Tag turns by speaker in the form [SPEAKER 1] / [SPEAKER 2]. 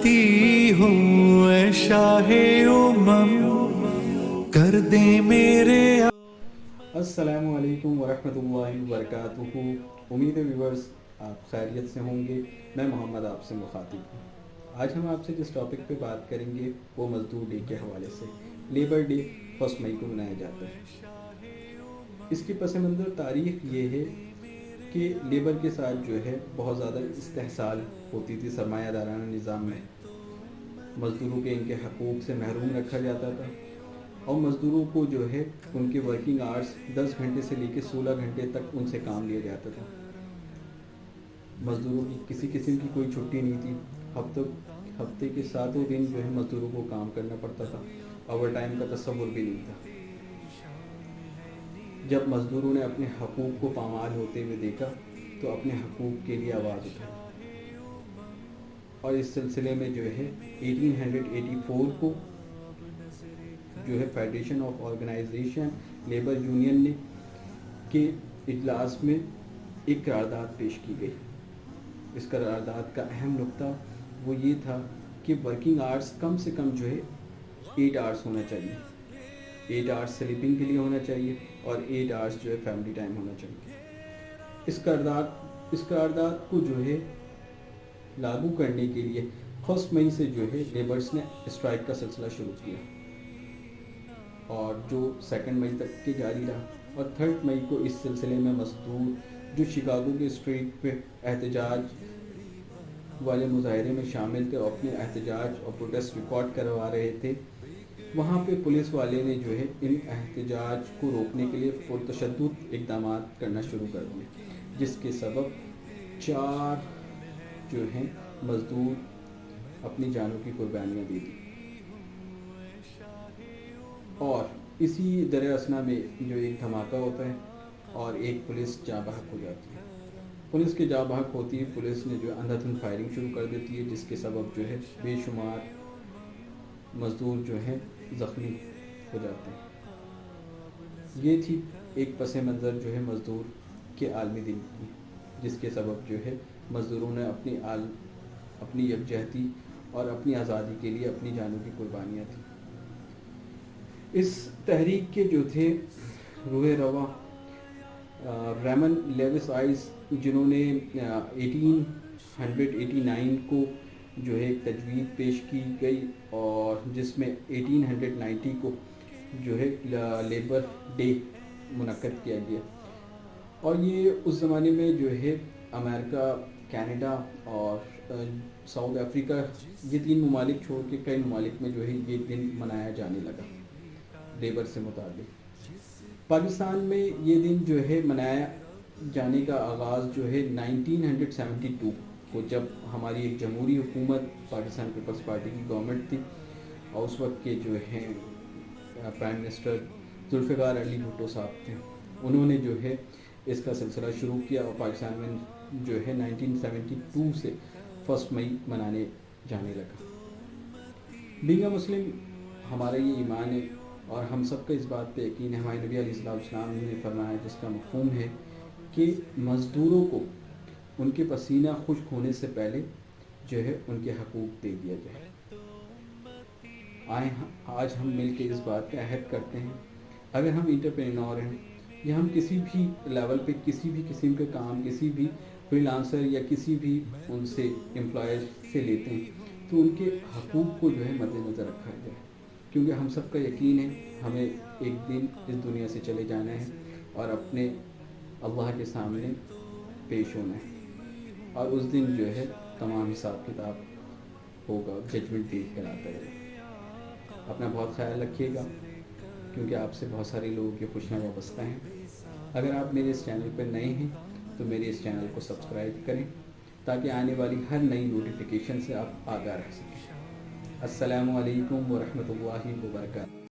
[SPEAKER 1] بنتی ہوں اے شاہ کر دے میرے.
[SPEAKER 2] السلام علیکم ورحمۃ اللہ وبرکاتہ. امید ہے ویورز آپ خیریت سے ہوں گے. میں محمد آپ سے مخاطب ہوں. آج ہم آپ سے جس ٹاپک پہ بات کریں گے وہ مزدور ڈے کے حوالے سے. لیبر ڈے 1 مئی کو منایا جاتا ہے. اس کی پس منظر تاریخ یہ ہے کہ لیبر کے ساتھ جو ہے بہت زیادہ استحصال ہوتی تھی سرمایہ دارانہ نظام میں. مزدوروں کے ان کے حقوق سے محروم رکھا جاتا تھا اور مزدوروں کو جو ہے ان کے ورکنگ آورس 10 گھنٹے سے لے کے 16 گھنٹے تک ان سے کام لیا جاتا تھا. مزدوروں کی کسی قسم کی کوئی چھٹی نہیں تھی. ہفتے کے 7 دن جو ہے مزدوروں کو کام کرنا پڑتا تھا. اوور ٹائم کا تصور بھی نہیں تھا. جب مزدوروں نے اپنے حقوق کو پامال ہوتے ہوئے دیکھا تو اپنے حقوق کے لیے آواز اٹھائی اور اس سلسلے میں جو ہے 1884 کو جو ہے federation of organisation labour union نے کے اجلاس میں ایک قرارداد پیش کی گئی. اس قرارداد کا اہم نقطہ وہ یہ تھا کہ ورکنگ آورس کم سے کم جو ہے 8 آورس ہونا چاہیے. 8 آورس سلیپنگ کے لیے ہونا چاہیے اور 8 آورس جو ہے فیملی ٹائم ہونا چاہیے. اس قرارداد کو جو ہے لاگو کرنے کے لیے 1 مئی سے جو ہے لیبرز نے اسٹرائک کا سلسلہ شروع کیا اور جو 2 مئی تک کے جاری رہا. اور 3 مئی کو اس سلسلے میں مزدور جو شکاگو کے اسٹریٹ پہ احتجاج والے مظاہرے میں شامل تھے اور اپنے احتجاج اور پروٹیسٹ ریکارڈ کروا رہے تھے، وہاں پہ پولیس والے نے جو ہے ان احتجاج کو روکنے کے لیے پرتشدد اقدامات کرنا شروع کر دیے، جس کے سبب 4 جو ہیں مزدور اپنی جانوں کی قربانیاں دے دی. اور اسی در اثنا میں جو ایک دھماکہ ہوتا ہے اور ایک پولیس جاں بحق ہو جاتی ہے. پولیس کے جاں بحق ہوتی ہے، پولیس نے جو ہے اندھا دھند فائرنگ شروع کر دیتی ہے، جس کے سبب جو ہے بے شمار مزدور جو ہیں زخمی ہو جاتے ہیں. یہ تھی ایک پس منظر جو ہے مزدور کے عالمی دن کی، جس کے سبب جو ہے مزدوروں نے اپنی یکجہتی اور اپنی آزادی کے لیے اپنی جانوں کی قربانیاں دیں. اس تحریک کے جو تھے روح رواں ریمن لیوس آئس، جنہوں نے 1889 کو جو ہے ایک تجویز پیش کی گئی اور جس میں 1890 کو جو ہے لیبر ڈے منعقد کیا گیا. اور یہ اس زمانے میں جو ہے امریکہ، کینیڈا اور ساؤتھ افریقہ، یہ 3 ممالک چھوڑ کے کئی ممالک میں جو ہے یہ دن منایا جانے لگا لیبر سے متعلق. پاکستان میں یہ دن جو ہے منایا جانے کا آغاز جو ہے 1972 کو، جب ہماری ایک جمہوری حکومت پاکستان پیپلز پارٹی کی گورنمنٹ تھی اور اس وقت کے جو ہیں پرائم منسٹر ذوالفقار علی بھٹو صاحب تھے. انہوں نے جو ہے اس کا سلسلہ شروع کیا اور پاکستان میں جو ہے 1972 سے 1 مئی منانے جانے لگا. بینگ اے مسلم ہمارا یہ ایمان ہے اور ہم سب کا اس بات پہ یقین ہے. ہمارے نبی علیہ السلام نے فرمایا، جس کا مفہوم ہے کہ مزدوروں کو ان کے پسینہ خشک ہونے سے پہلے جو ہے ان کے حقوق دے دیا جائے. آج ہم مل کے اس بات کا عہد کرتے ہیں، اگر ہم انٹرپرینور ہیں یا ہم کسی بھی لیول پہ کسی بھی قسم کے کام کسی بھی فری لانسر یا کسی بھی ان سے امپلائر سے لیتے ہیں، تو ان کے حقوق کو جو ہے مد نظر رکھا جائے. کیونکہ ہم سب کا یقین ہے ہمیں ایک دن اس دنیا سے چلے جانا ہے اور اپنے اللہ کے سامنے پیش ہونا ہے، اور اس دن جو ہے تمام حساب کتاب ہوگا، ججمنٹ ڈے کراتا ہے. اپنا بہت خیال رکھیے گا، کیونکہ آپ سے بہت سارے لوگوں کی خوشیاں وابستہ ہیں. اگر آپ میرے اس چینل پر نئے ہیں تو میرے اس چینل کو سبسکرائب کریں تاکہ آنے والی ہر نئی نوٹیفیکیشن سے آپ آگاہ رہ سکیں. السلام علیکم ورحمۃ اللہ وبرکاتہ.